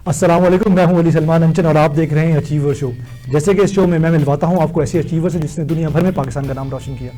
السلام علیکم، میں ہوں علی سلمان انچن اور آپ دیکھ رہے ہیں اچیور شو۔ جیسے کہ اس شو میں ملواتا ہوں آپ کو ایسے اچیور سے جس نے دنیا بھر میں پاکستان کا نام روشن کیا،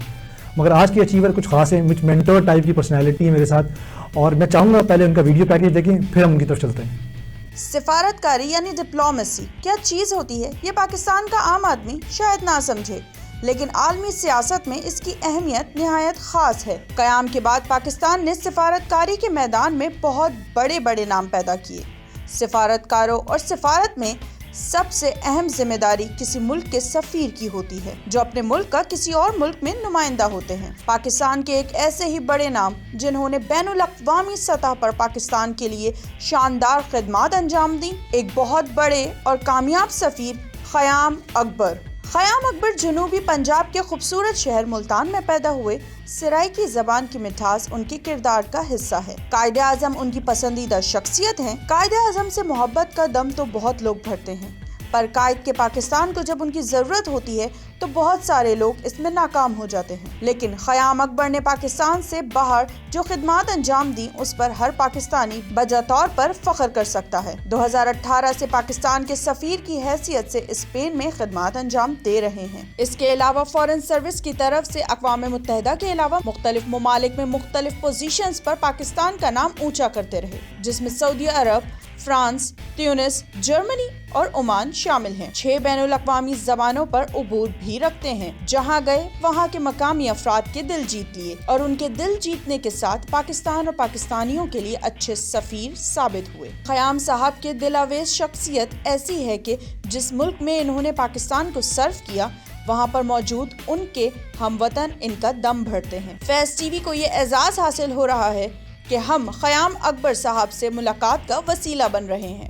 مگر آج کے اچیور کچھ خاص ہیں، کچھ مینٹور ٹائپ کی پرسنالٹی ہے میرے ساتھ، اور میں چاہوں گا پہلے ان کا ویڈیو پیکیج دیکھیں پھر ہم ان کی طرف چلتے ہیں۔ سفارتکاری یعنی ڈپلومیسی کیا چیز ہوتی ہے یہ پاکستان کا عام آدمی شاید نہ سمجھے، لیکن عالمی سیاست میں اس کی اہمیت نہایت خاص ہے۔ قیام کے بعد پاکستان نے سفارتکاری کے میدان میں بہت بڑے بڑے نام پیدا کیے۔ سفارتکاروں اور سفارت میں سب سے اہم ذمہ داری کسی ملک کے سفیر کی ہوتی ہے، جو اپنے ملک کا کسی اور ملک میں نمائندہ ہوتے ہیں۔ پاکستان کے ایک ایسے ہی بڑے نام جنہوں نے بین الاقوامی سطح پر پاکستان کے لیے شاندار خدمات انجام دیں، ایک بہت بڑے اور کامیاب سفیر خیام اکبر۔ خیام اکبر جنوبی پنجاب کے خوبصورت شہر ملتان میں پیدا ہوئے۔ سرائیکی زبان کی مٹھاس ان کے کردار کا حصہ ہے۔ قائد اعظم ان کی پسندیدہ شخصیت ہیں۔ قائد اعظم سے محبت کا دم تو بہت لوگ بھرتے ہیں، پر قائد کے پاکستان کو جب ان کی ضرورت ہوتی ہے تو بہت سارے لوگ اس میں ناکام ہو جاتے ہیں، لیکن خیام اکبر نے پاکستان سے باہر جو خدمات انجام دیں اس پر ہر پاکستانی بجا طور پر فخر کر سکتا ہے۔ 2018 سے پاکستان کے سفیر کی حیثیت سے اسپین میں خدمات انجام دے رہے ہیں۔ اس کے علاوہ فارن سروس کی طرف سے اقوام متحدہ کے علاوہ مختلف ممالک میں مختلف پوزیشنز پر پاکستان کا نام اونچا کرتے رہے، جس میں سعودی عرب، فرانس، تیونس، جرمنی اور عمان شامل ہیں۔ 6 بین الاقوامی زبانوں پر عبور بھی رکھتے ہیں۔ جہاں گئے وہاں کے مقامی افراد کے دل جیت لیے، اور ان کے دل جیتنے کے ساتھ پاکستان اور پاکستانیوں کے لیے اچھے سفیر ثابت ہوئے۔ خیام صاحب کے دل آویز شخصیت ایسی ہے کہ جس ملک میں انہوں نے پاکستان کو سرو کیا، وہاں پر موجود ان کے ہم وطن ان کا دم بھرتے ہیں۔ فیض ٹی وی کو یہ اعزاز حاصل ہو رہا ہے کہ ہم خیام اکبر صاحب سے ملاقات کا وسیلہ بن رہے ہیں۔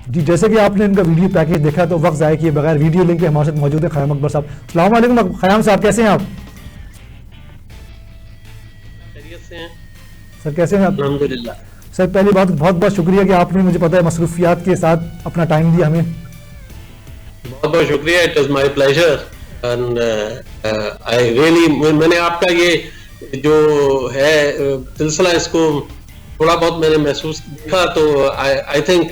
جی، جیسے کہ آپ نے ان کا ویڈیو پیکیج دیکھا تو وقت ضائع کیے بغیر ویڈیو لنک کے ہمارے ساتھ موجود ہیں خیام اکبر صاحب۔ السلام علیکم خیام صاحب، کیسے ہیں آپ؟ خیریت سے ہیں سر، کیسے ہیں آپ؟ الحمدللہ۔ سر، پہلی بات بہت بہت شکریہ کہ آپ نے مجھے پتہ ہے مصروفیات کے ساتھ اپنا ٹائم دیا ہمیں۔ بہت بہت شکریہ، it was my pleasure, and I really, میں نے آپ کا یہ جو ہے سلسلہ اس کو تھوڑا بہت میں نے محسوس دیکھا، تو I think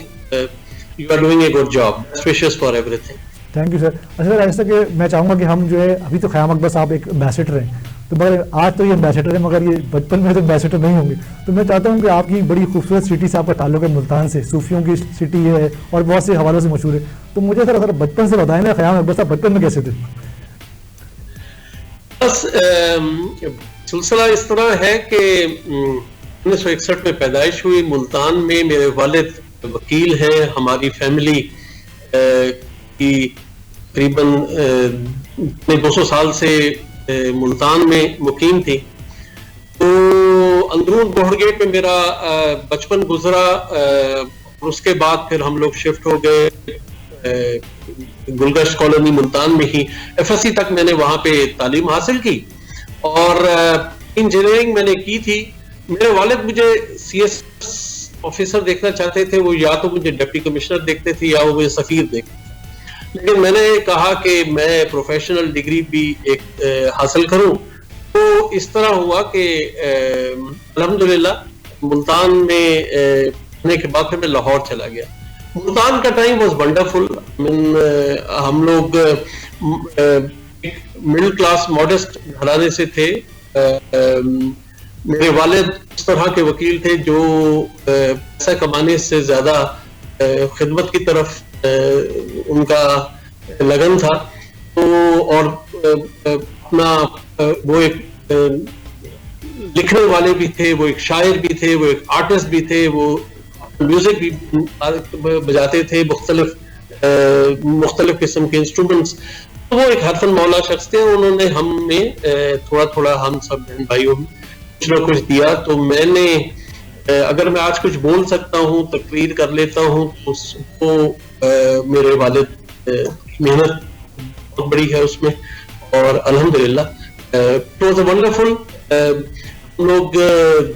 you are doing a good job, best wishes for everything. Thank you sir. اچھا، ایسا کہ میں چاہوں گا کہ ہم جو ہے ابھی تو خیام اکبر صاحب ایک امبیسڈر ہیں، تو مگر آج تو یہ امبیسڈر ہیں، مگر یہ بچپن میں تو امبیسڈر نہیں ہوں گے، تو میں چاہتا ہوں کہ آپ کی بڑی خوبصورت سٹی سے آپ کا تعلق ہے ملتان سے، صوفیوں کی سٹی ہے اور بہت سے حوالوں سے مشہور ہے، تو مجھے سر بچپن سے بتائیں نا خیام اکبر صاحب بچپن میں کیسے تھے؟ بس سلسلہ اس طرح ہے کہ 1961 میں پیدائش ہوئی ملتان میں۔ میرے والد وکیل ہیں، ہماری فیملی کی تقریباً 200 سال سے ملتان میں مقیم تھی، تو اندرون گوہر گیٹ میں میرا بچپن گزرا، اور اس کے بعد پھر ہم لوگ شفٹ ہو گئے گلگشت کالونی ملتان میں ہی۔ ایف ایس سی تک میں نے وہاں پہ تعلیم حاصل کی، اور انجینئرنگ میں نے کی تھی۔ میرے والد مجھے سی ایس آفیسر دیکھنا چاہتے تھے، وہ یا تو مجھے ڈپٹی کمشنر دیکھتے تھے یا وہ مجھے سفیر دیکھتے تھے، لیکن میں نے کہا کہ میں پروفیشنل ڈگری بھی ایک حاصل کروں، تو اس طرح ہوا کہ الحمدللہ ملتان میں پڑھنے کے بعد پھر میں لاہور چلا گیا۔ ملتان کا ٹائم واز ونڈرفل۔ ہم لوگ مڈل کلاس ماڈسٹ گھرانے سے تھے۔ میرے والد اس طرح کے وکیل تھے جو پیسہ کمانے سے زیادہ خدمت کی طرف ان کا لگن تھا، تو اور اپنا وہ ایک لکھنے والے بھی تھے، وہ ایک شاعر بھی تھے، وہ ایک آرٹسٹ بھی تھے، وہ میوزک بھی بجاتے تھے، مختلف قسم کے انسٹرومنٹس۔ وہ ایک حرفن مولا شخص تھے، انہوں نے ہم میں تھوڑا تھوڑا ہم سب بہن بھائیوں میں کچھ نہ کچھ دیا۔ تو میں نے، اگر میں آج کچھ بول سکتا ہوں، تقریر کر لیتا ہوں، تو اس کو میرے والد محنت بہت بڑی ہے اس میں، اور الحمدللہ اٹ واز اے ونڈرفل۔ ہم لوگ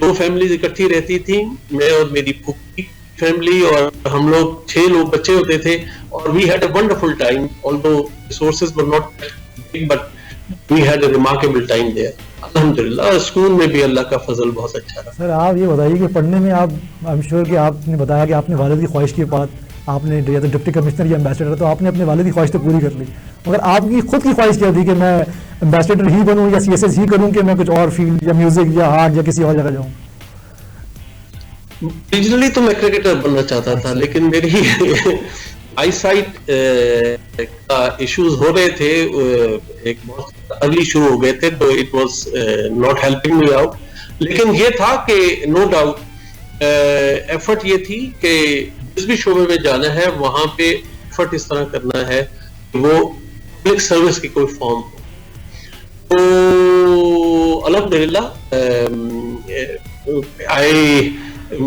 2 فیملیز اکٹھی رہتی تھیں، میں اور میری پھوپھی فیملی، اور ہم لوگ 6 لوگ بچے ہوتے تھے، اور we had a wonderful time, although resources were not big, but we had a remarkable time there. الحمدللہ اسکول میں بھی اللہ کا فضل بہت اچھا رہا۔ سر، آپ یہ بتائیے کہ پڑھنے میں آپ، آئی ایم شیور کہ آپ نے بتایا کہ آپ نے والد کی خواہش کے بعد آپ نے یا تو ڈپٹی کمشنر یا ایمبیسڈر، تو آپ نے اپنے والد کی خواہش تو پوری کر لی، مگر آپ کی خود کی خواہش کیا تھی کہ میں ایمبیسڈر ہی بنوں یا CSS ہی کروں، کہ میں کچھ اور فیلڈ یا میوزک یا آرٹ یا کسی اور جگہ جاؤں؟ اوریجنلی تو میں کرکٹر بننا چاہتا تھا، لیکن میری آئی سائٹ کا ایشوز ہو رہے تھے، ایک بہت ارلی شروع ہو گئے تھے، تو it was not helping me out. لیکن یہ تھا کہ نو ڈاؤٹ ایفرٹ یہ تھی کہ جس بھی شعبے میں جانا ہے وہاں پہ ایفرٹ اس طرح کرنا ہے کہ وہ پبلک سروس کی کوئی فارم ہو. تو الحمدللہ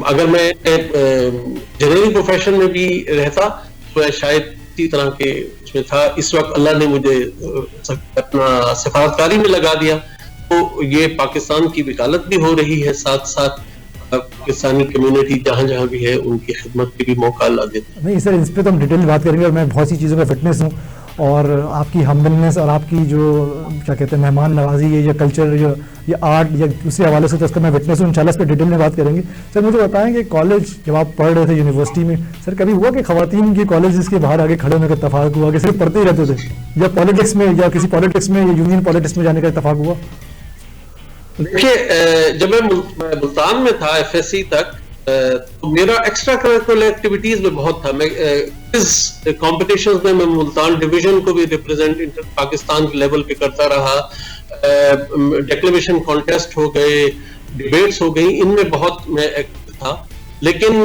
اگر میں انجینئرنگ پروفیشن میں بھی رہتا تو شاید اسی طرح کے اس میں تھا. اس وقت اللہ نے مجھے اپنا سفارتکاری میں لگا دیا، تو یہ پاکستان کی وکالت بھی ہو رہی ہے، ساتھ ساتھ پاکستانی کمیونٹی جہاں جہاں بھی ہے ان کی خدمت کے بھی موقع اللہ دیتا ہے. نہیں سر، اس پہ تو ہم ڈیٹیل میں بات کریں گے، اور میں بہت سی چیزوں کا فٹنس ہوں، اور آپ کی ہمبلنس اور آپ کی جو کیا کہتے ہیں مہمان نوازی ہے یا کلچر یا آرٹ یا دوسرے حوالے سے، تو اس کا میں فٹنس ہوں. انشاءاللہ اس پہ ڈیٹیل میں بات کریں گے. سر مجھے بتائیں کہ کالج جب آپ پڑھ رہے تھے یونیورسٹی میں، سر کبھی ہوا کہ خواتین کے کالجز کے باہر آگے کھڑے ہونے کا اتفاق ہوا، کہ صرف پڑھتے ہی رہتے تھے، یا پالیٹکس میں یا کسی پالیٹکس میں یا یونین پالیٹکس میں جانے کا اتفاق ہوا؟ دیکھیے، جب میں ملتان میں تھا FSC تک، تو میرا ایکسٹرا کریکولر ایکٹیویٹیز میں بہت تھا. میں کمپٹیشنز میں ملتان ڈویژن کو بھی ریپرزینٹ پاکستان کے لیول پہ کرتا رہا. ڈیکلیمیشن کانٹیسٹ ہو گئے، ڈیبیٹس ہو گئی، ان میں بہت میں ایکٹیو تھا. لیکن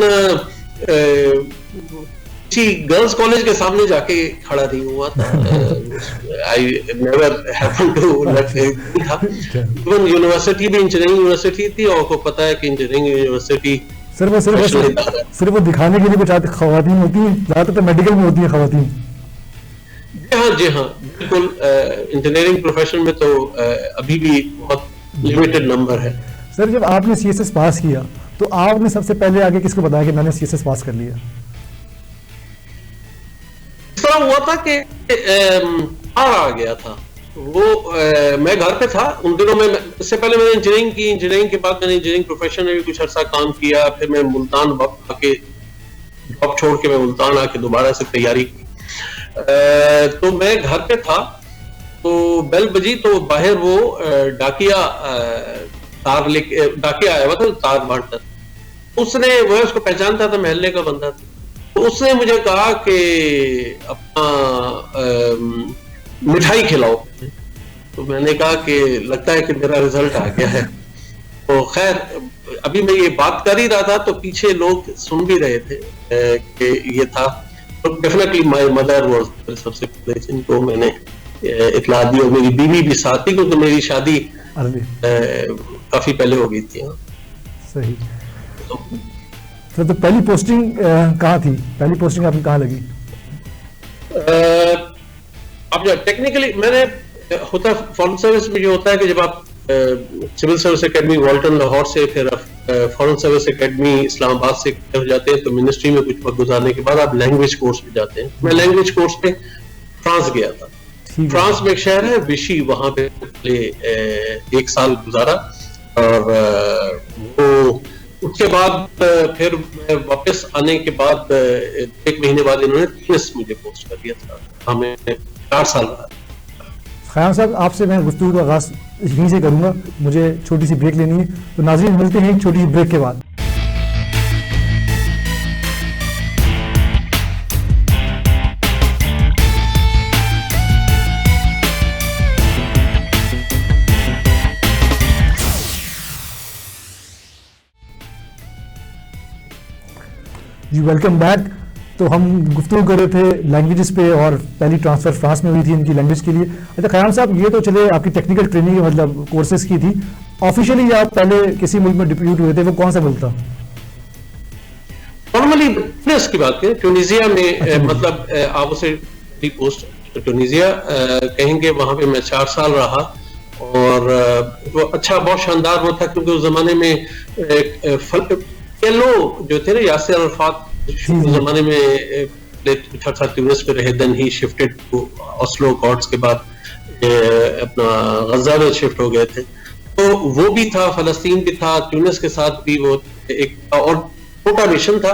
کسی گرلز کالج کے سامنے جا کے کھڑا نہیں ہوا تھا. I never happened to تھا. ایون یونیورسٹی بھی انجینئرنگ یونیورسٹی تھی، اور کو پتا ہے کہ انجینئرنگ یونیورسٹی صرف وہ دکھانے کے لیے کچھ آتی خواتین ہوتی ہیں، زیادہ تر میڈیکل میں ہوتی ہیں خواتین. جی ہاں بالکل. انجینئرنگ پروفیشن میں تو ابھی بھی بہت لمیٹڈ نمبر ہے. سر جب آپ نے CSS پاس کیا تو آپ نے سب سے پہلے آگے کس کو بتایا کہ میں نے CSS پاس کر لیا؟ اس طرح ہوا تھا کہ آ گیا تھا وہ، میں گھر پہ تھا ان دنوں میں. اس سے پہلے میں نے انجینئرنگ کی، انجینئرنگ کے بعد میں نے انجینئرنگ پروفیشن میں بھی کچھ عرصہ کام کیا. پھر میں ملتان آ کے جاب چھوڑ کے میں ملتان آ کے دوبارہ سے تیاری کی. تو میں گھر پہ تھا، تو بیل بجی، تو باہر وہ ڈاکیا آیا ہوا تھا، تار بانٹتا. اس نے وہ اس کو پہچانتا تھا، محلے کا بندہ تھا. تو اس نے مجھے کہا کہ اپنا مٹھائی کھلاؤ. تو میں نے کہا کہ لگتا ہے کہ میرا رزلٹ آ گیا ہے. تو خیر ابھی میں یہ بات کر ہی رہا تھا تو پیچھے لوگ سن بھی رہے تھے کہ یہ تھا. تو ڈیفینیٹلی مائی مدر واز سب سے پہلے جن کو میں نے اطلاع دی، اور میری بیوی بھی ساتھ تھی، کیونکہ میری شادی کافی پہلے ہو گئی تھی. صحیح. تو پہلی پوسٹنگ کہاں تھی؟ پہلی پوسٹنگ آپ کو کہاں لگی؟ اب ٹیکنیکلی میں نے ہوتا فارن سروس میں یہ ہوتا ہے کہ جب آپ civil service academy Walton Lahore سے، پھر فارن سروس اکیڈمی اسلام آباد سے ہو جاتے ہیں، تو منسٹری میں کچھ وقت گزارنے کے بعد آپ لینگویج کورس پہ جاتے ہیں. میں لینگویج کورس پہ فرانس گیا تھا. فرانس میں ایک شہر ہے وشی، وہاں پہ 1 سال گزارا. اور وہ اس کے بعد پھر واپس آنے کے بعد 1 مہینے بعد انہوں نے تونس مجھے پوسٹ کر دیا تھا. ہمیں 4 سال رہا. خیام صاحب آپ سے میں گفتگو کا آغاز یہیں سے کروں گا، مجھے چھوٹی سی بریک لینی ہے. تو ناظرین ملتے ہیں ایک چھوٹی سی بریک کے بعد. جی ویلکم بیک. تو ہم گفتگو کر رہے تھے لینگویجز پہ، اور پہلی ٹرانسفر فرانس میں ہوئی تھی ان کی لینگویج کے لیے. اچھا خیام صاحب، یہ تو چلے آپ کی ٹیکنیکل ٹریننگ مطلب کورسز کی تھی. آفیشیلی آپ پہلے کسی ملک میں ڈپیوٹ ہوئے تھے، وہ کون سا ملک تھا؟ نارملی ٹونس کی بات کریں، ٹونیزیا میں مطلب آپ اسے پوسٹ ٹونیزیا کہیں گے. وہاں پہ میں 4 سال رہا، اور وہ اچھا بہت شاندار وہ تھا، کیونکہ اس زمانے میں جو تھے نا یاسر عرفات زمانے میں ٹونس پہ رہے. دین ہی شفٹڈ ٹو اوسلو اکارڈز کے بعد اپنا غزہ میں شفٹ ہو گئے تھے. تو وہ بھی تھا، فلسطین بھی تھا، تونس کے ساتھ بھی وہ ایک اور چھوٹا مشن تھا.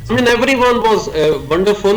I mean, everyone was wonderful.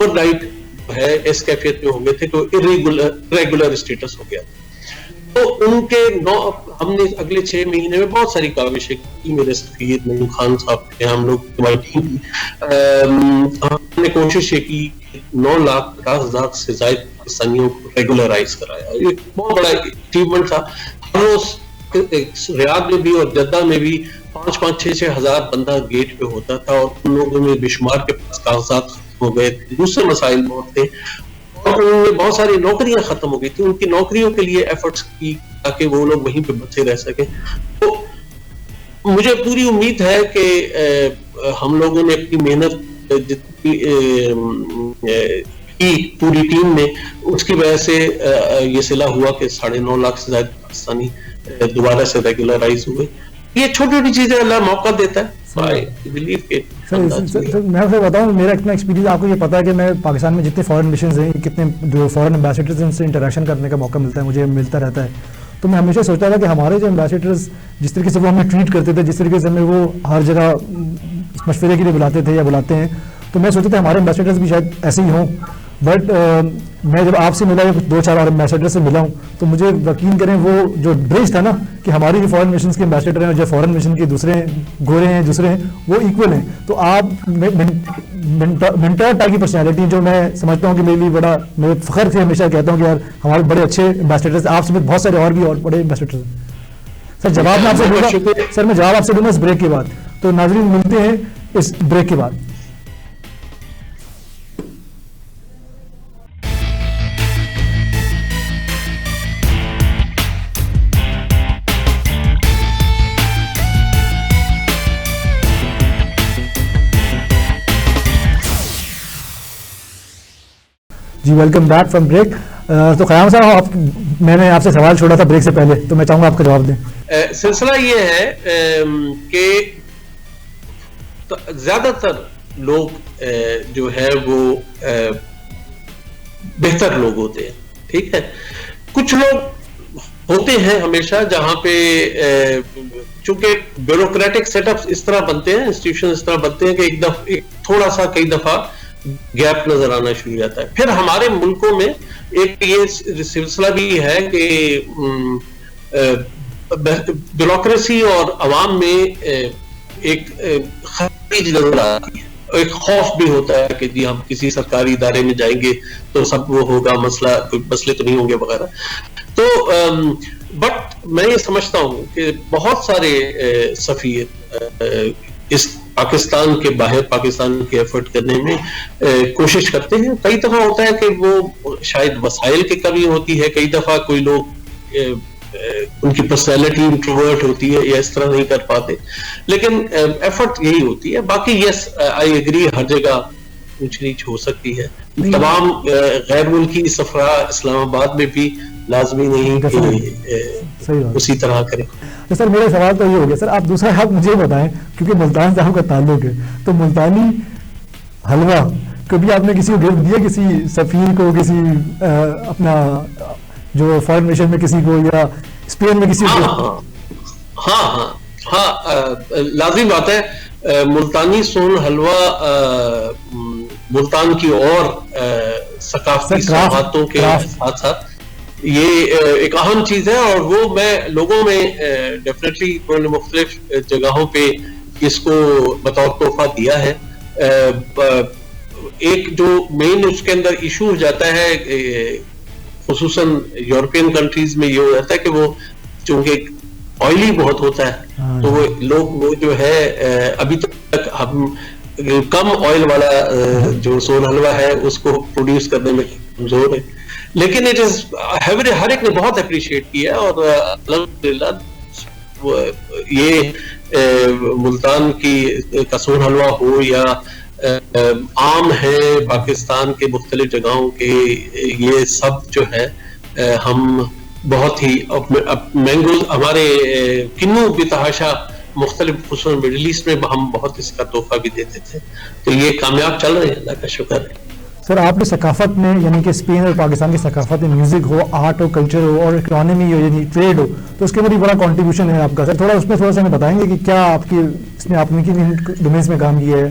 Over night ہے اس کیفیت میں ہو گئے تھے کہ ریگولر اسٹیٹس ہو گیا. تو ان کے ہم نے اگلے 6 مہینے میں بہت ساری کاوشیں کی. میرے سفیر نعیم خان صاحب تھے, ہم لوگ ہماری ٹیم کی, ہم نے کوشش یہ کی 9,50,000 سے زائد پاکستانیوں کو ریگولرائز کرایا. یہ بہت بڑا اچیومنٹ تھا. ہر روز ریاض میں بھی اور جدہ میں بھی 5-6 ہزار بندہ گیٹ پہ ہوتا تھا, اور ان لوگوں میں بے شمار کے پاس کاغذات ختم ہو گئے تھے, دوسرے مسائل بہت تھے, اور انہوں نے بہت ساری نوکریاں ختم ہو گئی تھی. ان کی نوکریوں کے لیے ایفرٹس کی تاکہ وہ لوگ وہیں پہ بچے رہ سکیں. تو مجھے پوری امید ہے کہ ہم لوگوں نے اپنی محنت جتنی کی پوری ٹیم نے, اس کی وجہ سے یہ صلہ ہوا کہ 9.5 لاکھ سے زیادہ پاکستانی دوبارہ سے ریگولرائز ہوئے. یہ چھوٹی چھوٹی چیزیں اللہ موقع دیتا ہے. میں آپ سے بتاؤں, میرا اتنا ایکسپیرینس, آپ کو یہ پتا ہے کہ میں پاکستان میں جتنے فارن مشنز ہیں, کتنے جو فارن امبیسڈرز ہیں, ان سے انٹریکشن کرنے کا موقع ملتا ہے, مجھے ملتا رہتا ہے. تو میں ہمیشہ سوچتا تھا کہ ہمارے جو امبیسڈرز جس طریقے سے وہ ہمیں ٹریٹ کرتے تھے, جس طریقے سے ہمیں وہ ہر جگہ مشورے کے لیے بلاتے تھے یا بلاتے ہیں, تو میں سوچتا تھا ہمارے امبیسڈرز بھی شاید ایسے ہی ہوں. بٹ میں جب آپ سے ملا یا 2-4 اور امبیسڈر سے ملا ہوں, تو مجھے یقین کریں وہ جو برج تھا نا کہ ہماری جو فارن مشنز کے امبیسڈر ہیں اور جو فارن مشن کے دوسرے گورے ہیں دوسرے ہیں, وہ ایکول ہیں. تو آپ منٹور ٹائپ کی پرسنالٹی, جو میں سمجھتا ہوں کہ میرے لیے بڑا, میں فخر سے ہمیشہ کہتا ہوں کہ یار ہمارے بڑے اچھے امبیسڈرز, آپ سے بہت سارے اور بھی اور بڑے امبیسڈرز ہیں. سر جواب میں آپ سے دوں گا, سر میں جواب آپ سے دوں گا اس بریک کے بعد. تو ناظرین ملتے ہیں اس بریک کے بعد. جی ویلکم بیک فرام بریک. تو قیام صاحب, میں نے آپ سے سوال چھوڑا تھا بریک سے پہلے, تو میں چاہوں گا آپ کا جواب دیں. سلسلہ یہ ہے کہ زیادہ تر لوگ جو ہے وہ بہتر لوگ ہوتے ہیں, ٹھیک ہے. کچھ لوگ ہوتے ہیں ہمیشہ جہاں پہ چونکہ بیوروکریٹک سیٹ اپ اس طرح بنتے ہیں, انسٹیٹیوشن اس طرح بنتے ہیں کہ ایک تھوڑا سا کئی دفعہ گیپ نظر آنا شروع ہو جاتا ہے. پھر ہمارے ملکوں میں ایک یہ سلسلہ بھی ہے کہ بیوروکریسی اور عوام میں ایک خلیج نظر آتی ہے, ایک خوف بھی ہوتا ہے کہ جی ہم کسی سرکاری ادارے میں جائیں گے تو سب وہ ہوگا, مسئلے تو نہیں ہوں گے وغیرہ. تو بٹ میں یہ سمجھتا ہوں کہ بہت سارے سفیر اس پاکستان کے باہر پاکستان کے ایفرٹ کرنے میں کوشش کرتے ہیں. کئی دفعہ ہوتا ہے کہ وہ شاید وسائل کی کمی ہوتی ہے, کئی دفعہ کوئی لوگ ان کی پرسنالٹی انٹروورٹ ہوتی ہے یا اس طرح نہیں کر پاتے, لیکن ایفرٹ یہی ہوتی ہے. باقی یس آئی ایگری, ہر جگہ اونچ نیچ ہو سکتی ہے. تمام غیر ملکی سفرا اسلام آباد میں بھی لازمی نہیں کہ اسی طرح کریں. سر میرا سوال تو یہ ہو گیا, سر آپ دوسرا آپ مجھے بتائیں, کیونکہ ملتان سے آپ کا تعلق ہے, تو ملتانی حلوہ کبھی آپ نے کسی کو گفٹ دیا, کسی سفیر کو, کسی اپنا جو فارن مشن میں کسی کو, یا اسپین میں کسی کو؟ ہاں لازم بات ہے. ملتانی سون حلوہ ملتان کی اور ثقافتی سوغاتوں کے ساتھ ساتھ یہ ایک اہم چیز ہے, اور وہ میں لوگوں میں ڈیفینیٹلی مختلف جگہوں پہ اس کو بطور تحفہ دیا ہے. ایک جو مین اس کے اندر ایشو ہو جاتا ہے خصوصاً یورپین کنٹریز میں یہ ہو جاتا ہے کہ وہ چونکہ آئلی بہت ہوتا ہے, تو وہ لوگ وہ جو ہے ابھی تک ہم کم آئل والا جو سون حلوہ ہے اس کو پروڈیوس کرنے میں کمزور ہے. لیکن ہر ایک نے بہت اپریشیٹ کیا, اور الحمدللہ یہ ملتان کی سون حلوہ ہو یا عام ہے پاکستان کے مختلف جگہوں کے, یہ سب جو ہے ہم بہت ہی مینگوز ہمارے کنو بتحاشا مختلف خصوصاً مڈل ایسٹ میں ہم بہت اس کا تحفہ بھی دیتے تھے. تو یہ کامیاب چل رہے ہیں, اللہ کا شکر ہے. سر آپ نے ثقافت میں, یعنی کہ اسپین اور پاکستان کی ثقافت میں میوزک ہو, آرٹ ہو, کلچر ہو, اور اکنامی ہو, یعنی ٹریڈ ہو, تو اس کے بڑی بڑا کنٹریبیوشن ہے آپ کا. سر تھوڑا اس میں تھوڑا سا ہمیں بتائیں گے کہ کیا آپ کی اس میں آپ نے کن ڈومینس میں کام کیا ہے؟